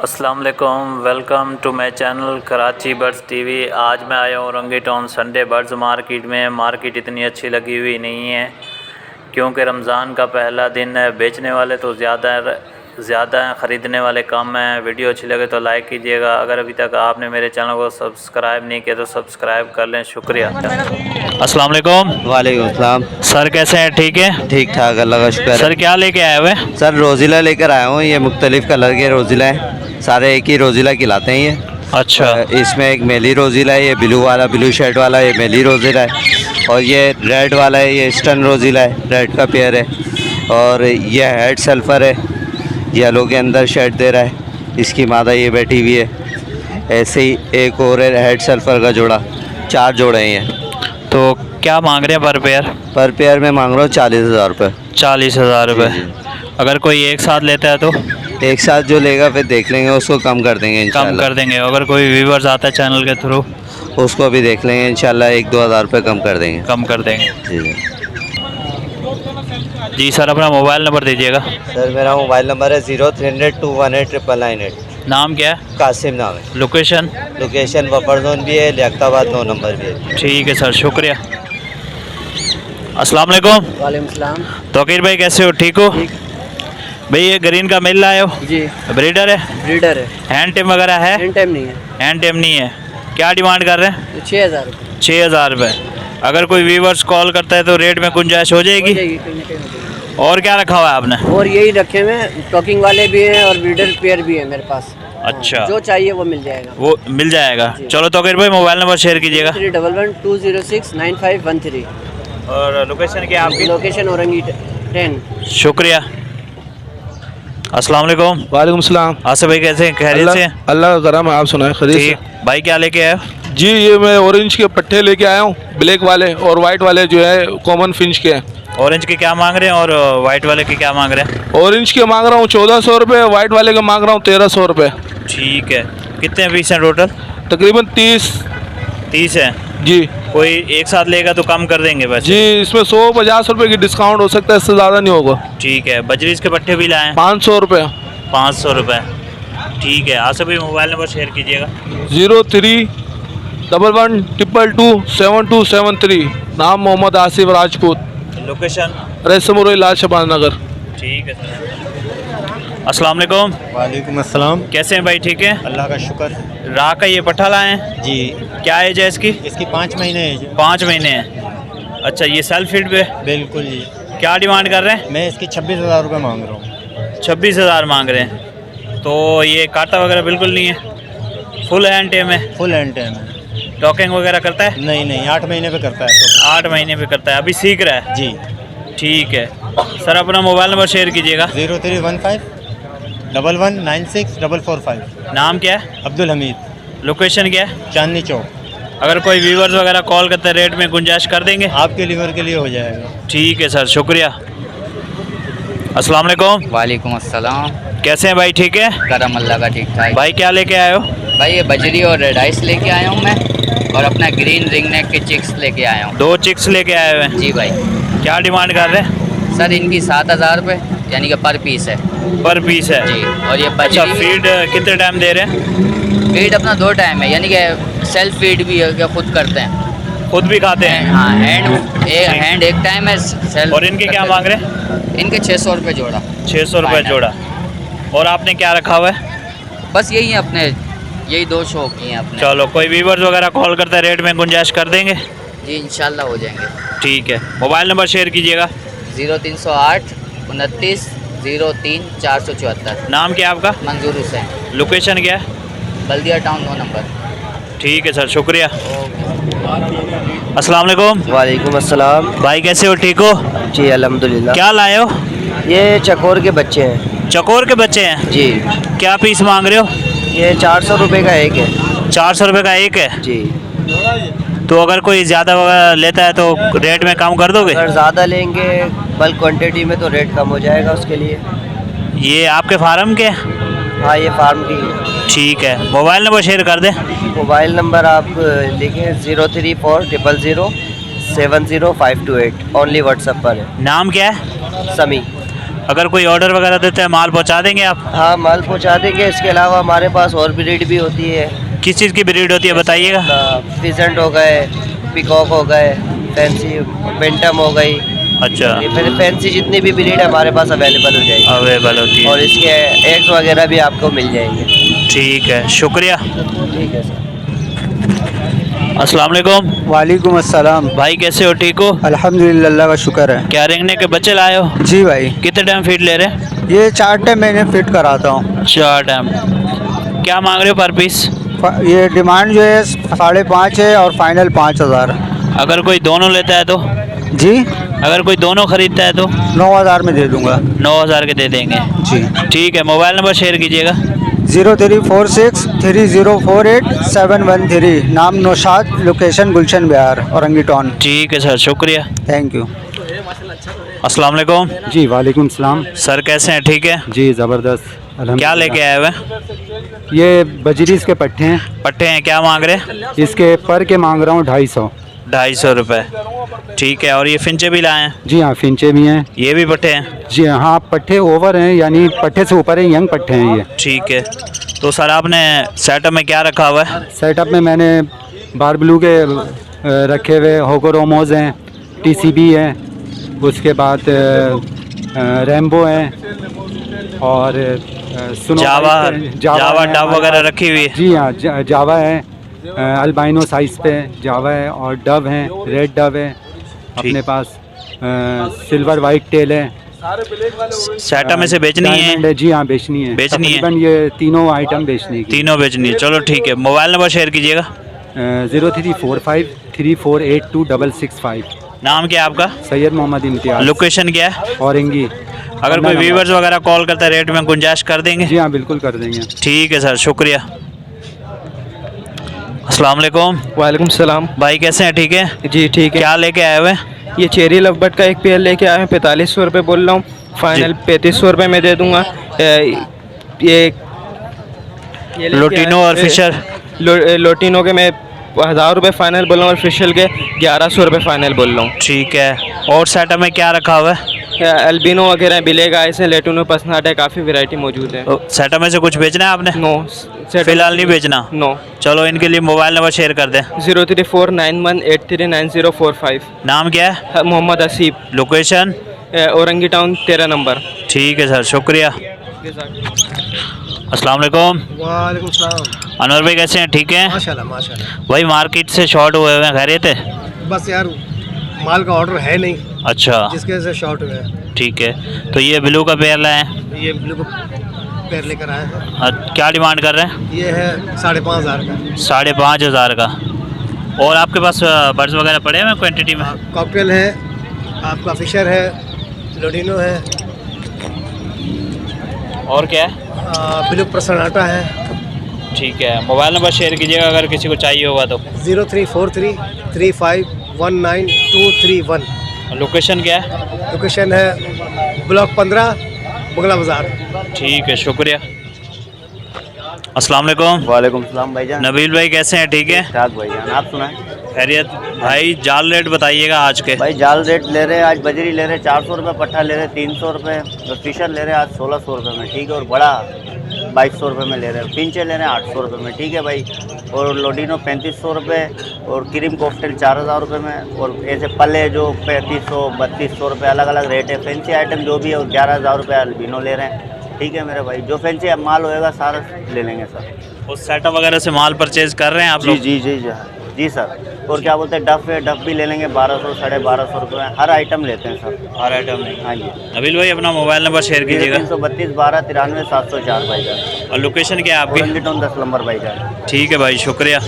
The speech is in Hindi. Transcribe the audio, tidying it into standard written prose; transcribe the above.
अस्सलाम वालेकुम, welcome to my channel Karachi birds TV. आज मैं आया हूँ Rangi town Sunday birds market में। मार्केट इतनी अच्छी लगी हुई नहीं है क्योंकि रमज़ान का पहला दिन है। बेचने वाले तो ज़्यादा हैं, ख़रीदने वाले कम हैं। वीडियो अच्छी लगे तो लाइक कीजिएगा। अगर अभी तक आपने मेरे चैनल को सब्सक्राइब नहीं किया तो सब्सक्राइब कर लें, शुक्रिया। अस्सलाम वालेकुम। वालेकुम अस्सलाम। सर कैसे हैं? ठीक है, ठीक ठाक, अल्लाह का शुक्र है। सर क्या लेके आए हुए? सर रोज़िला लेकर आया हूँ। ये मुख्तलिफ़ कलर के रोज़िला हैं, सारे एक ही रोज़िला खिलाते हैं ये। अच्छा, इसमें एक मेली रोज़िला है, ये ब्लू वाला, ब्लू शर्ट वाला ये मेली रोज़िला है। और ये रेड वाला है, ये ईस्टर्न रोज़िला है, रेड का पेयर है। और ये हेड सल्फ़र है, येलो के अंदर शर्ट दे रहा है। इसकी मादा ये बैठी हुई है। ऐसे ही एक और है हेड सल्फ़र का जोड़ा, 4 जोड़े हैं। तो क्या मांग रहे हैं पर पेयर? पर पेयर में मांग रहा हूँ 40,000 रुपये। 40,000 रुपये। अगर कोई एक साथ लेता है तो एक साथ जो लेगा फिर देख लेंगे, उसको कम कर देंगे कम इंशाल्लाह। कर देंगे। अगर कोई व्यूवर्स आता है चैनल के थ्रू उसको भी देख लेंगे इंशाल्लाह, 1-2 हज़ार रुपये कम कर देंगे। कम कर देंगे। जी जी सर, अपना मोबाइल नंबर दीजिएगा। सर मेरा मोबाइल नंबर है 0302189998। नाम क्या है? कासिम नाम है। लोकेशन? लोकेशन बफर जोन भी है, लियाकताबाद 9 नंबर भी है। ठीक है सर, शुक्रिया। अस्सलाम वालेकुम। वालेकुम सलाम। तौकीर भाई कैसे हो? ठीक हो भाई? ये ग्रीन का मिल लाए हो? जी ब्रीडर है? ब्रीडर है। हैंड टेम वगैरह है? हैंड टाइम नहीं है। हैंड टेम नहीं है। क्या डिमांड कर रहे हैं? 6,000 रुपये। 6,000 रुपये। अगर कोई व्यूवर्स कॉल करता है तो रेट में गुंजाइश हो जाएगी? कहीं ना कहीं हो जाएगी। और क्या रखा हुआ है आपने? और यही रखे हुए हैं, टॉकिंग वाले भी हैं और ब्रीडर पेयर भी है मेरे पास। अच्छा, जो चाहिए वो मिल जाएगा। वो मिल जाएगा। चलो तौकीर भाई मोबाइल नंबर शेयर कीजिएगा 311-206-9513। और लोकेशन क्या है आपकी? लोकेशन औरंगी 10। शुक्रिया। अस्सलाम वालेकुम। वालेकुम सलाम। आसिफ भाई कैसे हैं? खैरियत से हैं? अल्लाह का करम है, आप सुनाए खरीद ठीक भाई, क्या लेके आए? जी ये मैं ऑरेंज के पट्टे लेके आया हूँ, ब्लैक वाले और वाइट वाले जो है कॉमन फिंच के हैं। ऑरेंज के क्या मांग रहे हैं और वाइट वाले के क्या मांग रहे हैं? ऑरेंज के मांग रहा हूँ 1,400 रुपये, वाइट वाले के मांग रहा हूँ 1,300 रुपये। ठीक है। कितने पीस हैं टोटल? तकरीबन 30 हैं। जी कोई एक साथ लेगा तो कम कर देंगे बस? जी, इसमें 150 रुपये की डिस्काउंट हो सकता है, इससे ज़्यादा नहीं होगा। ठीक है। बजरीज के पट्टे भी लाए हैं? 500 रुपये। 500 रुपये। ठीक है। आसिफ भाई मोबाइल नंबर शेयर कीजिएगा 0311227273। नाम मोहम्मद आसिफ राजपूत, लोकेशन? रैसमुरई लाल शबाज नगर। ठीक है सर। अस्सलाम वालेकुम। वालेकुम अस्सलाम। कैसे हैं भाई? ठीक है, अल्लाह का शुक्र। राह का ये पट्ठा लाए हैं? जी, क्या एज है इसकी? इसकी 5 महीने है जी। 5 महीने है। अच्छा, ये सेल्फ फीड पे? बिल्कुल जी। क्या डिमांड कर रहे हैं? मैं इसकी 26,000 रुपये मांग रहा हूँ। 26,000 मांग रहे हैं। तो ये काटा वगैरह बिल्कुल नहीं है? फुल हैंड टेम है? फुल हैंड टाइम है। टॉकिंग वगैरह करता है? नहीं 8 महीने पे करता है तो। 8 महीने पे करता है, अभी सीख रहा है? जी। ठीक है सर, अपना मोबाइल नंबर शेयर कीजिएगा 0315119645। नाम क्या है? अब्दुल हमीद, लोकेशन क्या है? चांदनी चौक। अगर कोई व्यूवर्स वगैरह कॉल करते हैं रेट में गुंजाइश कर देंगे? आपके लीवर के लिए हो जाएगा। ठीक है सर, शुक्रिया। अस्सलाम वालेकुम। वालेकुम अस्सलाम। कैसे हैं भाई? ठीक है करम अल्लाह का, ठीक ठाक। भाई, क्या लेके आए हो? भाई ये बजरी और रेड आइस लेके आया हूँ मैं, और अपना ग्रीन रिंग नेक के चिक्स लेके आया हूँ। 2 चिक्स लेके आए हुए हैं। जी भाई। क्या डिमांड कर रहे हैं? सर इनकी 7,000 रुपये, यानी कि पर पीस है। पर पीस है जी। और ये अच्छा, बजरी फीड कितने टाइम दे रहे हैं? फीड अपना 2 टाइम है, यानी कि सेल्फ फीड भी है, खुद करते हैं। खुद भी खाते हैं? हाँ, हैंड एक टाइम है, सेल्फ। और इनके क्या मांग रहे हैं? इनके 600 रुपये जोड़ा। 600 रुपये फाइनल। जोड़ा। और आपने क्या रखा हुआ है? बस यही है अपने, यही 2 शौक ही हैं अपने। चलो, कोई व्यूवर्स वगैरह कॉल करता है रेट में गुंजाइश कर देंगे? जी इंशाल्लाह हो जाएंगे। ठीक है। मोबाइल नंबर शेयर कीजिएगा 0308 2903 474। नाम क्या है आपका? मंजूर हुसैन। लोकेशन क्या है? बल्दिया टाउन 2 नंबर। ठीक है सर, शुक्रिया। अस्सलाम वालेकुम। वालेकुम अस्सलाम। भाई कैसे हो? ठीक हो? जी अल्हम्दुलिल्लाह। क्या लाए हो? ये चकोर के बच्चे हैं। चकोर के बच्चे हैं? जी, क्या पीस मांग रहे हो? ये 400 रुपये का एक है। 400 रुपये का एक है? जी। तो अगर कोई ज़्यादा वगैरह लेता है तो रेट में कम कर दोगे? अगर ज़्यादा लेंगे बल्क क्वांटिटी में तो रेट कम हो जाएगा उसके लिए। ये आपके फार्म के? हाँ, ये फार्म की है। ठीक है। मोबाइल नंबर शेयर कर दें। मोबाइल नंबर आप लिखें 03400070528। ओनली व्हाट्सएप पर है। नाम क्या है? समी। अगर कोई ऑर्डर वगैरह देते हैं माल पहुंचा देंगे आप? हाँ माल पहुंचा देंगे। इसके अलावा हमारे पास और ब्रीड भी होती है। किस चीज़ की ब्रीड होती है बताइएगा? फिजेंट हो गए, पिकॉक हो गए, फैंसी बेंटम हो गई। अच्छा, फैंसी जितनी भी ब्रीड हमारे पास अवेलेबल हो जाएगी। अवेलेबल होती और है। इसके एग्स वगैरह भी आपको मिल जाएंगे। ठीक है, शुक्रिया। ठीक है सर। अस्सलाम वालेकुम। वालेकुम अस्सलाम। भाई कैसे हो? ठीक हो? अल्हम्दुलिल्लाह, अल्लाह का शुक्र है। क्या रेंगने के बच्चे लाए हो? जी भाई, कितने टाइम फीड ले रहे हैं? ये 4 टाइम मैंने फिट कराता हूँ। 4 टाइम। क्या मांग रहे हो पर पीस? ये डिमांड जो है 5.5 है और फाइनल 5000। अगर कोई दोनों लेता है तो? जी, अगर कोई दोनों खरीदता है तो? 9000 में दे दूंगा। 9000 के दे देंगे। जी, ठीक है, मोबाइल नंबर शेयर कीजिएगा। 0346304813। नाम नौशाद, लोकेशन गुलशन बिहार, औरंगी टाउन। ठीक है सर, शुक्रिया। Thank you. अस्सलाम वालेकुम। जी वालेकुम सलाम। सर कैसे हैं? ठीक है। जी ज़बरदस्त। क्या लेके आए हुए? ये बजरीस के पट्टे हैं। पट्टे हैं, क्या मांग रहे हैं? इसके पर के मांग रहा हूँ 250। 250 रुपये। ठीक है, और ये फिंचे भी लाए हैं? जी हाँ, फिंचे भी हैं। ये भी पट्टे हैं? जी हाँ, पट्टे ओवर हैं, यानी पट्टे से ऊपर है, यंग पट्टे हैं ये। ठीक है, तो सर आपने सेटअप में क्या रखा हुआ है? सेटअप में मैंने बारब्लू के रखे हुए होगोरोमोज हैं, TCB हैं, उसके बाद रैम्बो हैं और जावा डब वगैरह रखी हुई है? जी हाँ, जावा है, अल्बाइनो साइज़ पे जावा है और डव हैं, रेड डव है अपने पास, सिल्वर वाइट टेल है। सेटअप में से बेचनी है? जी हाँ, बेचनी है। बेचनी है? तकरीबन ये तीनों आइटम बेचनी है। तीनों बेचनी है, चलो ठीक है। मोबाइल नंबर शेयर कीजिएगा। 0345348265। नाम क्या है आपका? सैयद मोहम्मद इम्तियाज़। लोकेशन क्या है? औरंगी। अगर कोई व्यूवर्स वगैरह कॉल करता है रेट में गुंजाइश कर देंगे? जी हाँ, बिल्कुल कर देंगे। ठीक है सर, शुक्रिया। अस्सलाम वालेकुम। वालेकुम सलाम। भाई कैसे हैं? ठीक है। जी ठीक है। क्या लेके आए हुए? ये चेरी लवबट का एक पेयर लेके आए हैं, 4500 रुपये बोल रहा हूँ, फाइनल 3500 रुपये में दे दूँगा। ये लोटिनो और फिशर? लोटिनो के मैं 1000 रुपये फाइनल बोल रहा हूँ और फिशल के 1100 रुपये फाइनल बोल रहा हूँ। ठीक है, और सेटअप में क्या रखा हुआ है? अल्बिनो वगैरह, बिलेगा ऐसे, लेटिनो पसनाट है, काफ़ी वैरायटी मौजूद है। सेटअप में से कुछ बेचना है आपने? नो, फिलहाल नहीं बेचना? नो। चलो इनके लिए मोबाइल नंबर शेयर कर दें। 0349183945। नाम क्या है? Mohammad Haseeb. Location? Orangi town 13 number. ठीक है सर, शुक्रिया। अस्सलाम वालेकुम। वालेकुम सलाम। अनवर भाई कैसे हैं? ठीक हैं माशाल्लाह माशाल्लाह। भाई, मार्केट से शॉर्ट हुए हुए हैं, खैरियत है? बस यार माल का ऑर्डर है नहीं, अच्छा, जिसके वजह से शॉर्ट हुए हैं। ठीक है, तो ये ब्लू का पेयर लाए हैं? ये ब्लू को पैर लेकर आए हैं। क्या डिमांड कर रहे हैं? ये है 5,500 का। 5,500 का। और आपके पास बर्ड्स वगैरह पड़े हुए हैं क्वान्टिटी में? कॉकटेल है, आपका फिशर है, लोडिनो है, और क्या है? ब्लू प्रसनाटा है। ठीक है, मोबाइल नंबर शेयर कीजिएगा अगर किसी को चाहिए होगा तो। 0343351921। लोकेशन क्या है? लोकेशन है ब्लॉक 15, बंगला बाज़ार। ठीक है, शुक्रिया। अस्सलाम वालेकुम। वालेकुम सलाम भाईजान। नबील भाई कैसे हैं? ठीक है। ठाक भाईजान, आप सुनाएं। खैरियत। भाई जाल रेट बताइएगा आज के। भाई जाल रेट ले रहे हैं, आज बजरी ले रहे हैं 400 रुपये, पट्टा ले रहे हैं 300 रुपये, और फिशर ले रहे हैं आज 1600 रुपये में, ठीक है, और बड़ा 2200 रुपये में ले रहे हैं, फिंचे ले रहे हैं 800 रुपये में, ठीक है भाई, और लोडिनो 3500 रुपये, और क्रीम कॉकटेल 4000 रुपये में, और ऐसे पले जो 3500 3200 रुपये अलग अलग रेट है। फैंसी आइटम जो भी है वो 11,000 रुपये अल्बिनो ले रहे हैं, ठीक है मेरे भाई। जो फैंसी माल होएगा सारा ले लेंगे सर। उस सेटअप वगैरह से माल परचेज कर रहे हैं आप जी लोग? जी जी जी जी सर। और क्या बोलते हैं, डफ है, डफ भी ले लेंगे 1200 1250 रुपये, हर आइटम लेते हैं सर। हर आइटम नहीं? हाँ जी। नबील भाई अपना मोबाइल नंबर शेयर कीजिएगा। 332 12 93 704 भाईजान। और लोकेशन क्या है आपकी? औरंगी टाउन 10 नंबर भाईजान। ठीक है भाई, शुक्रिया।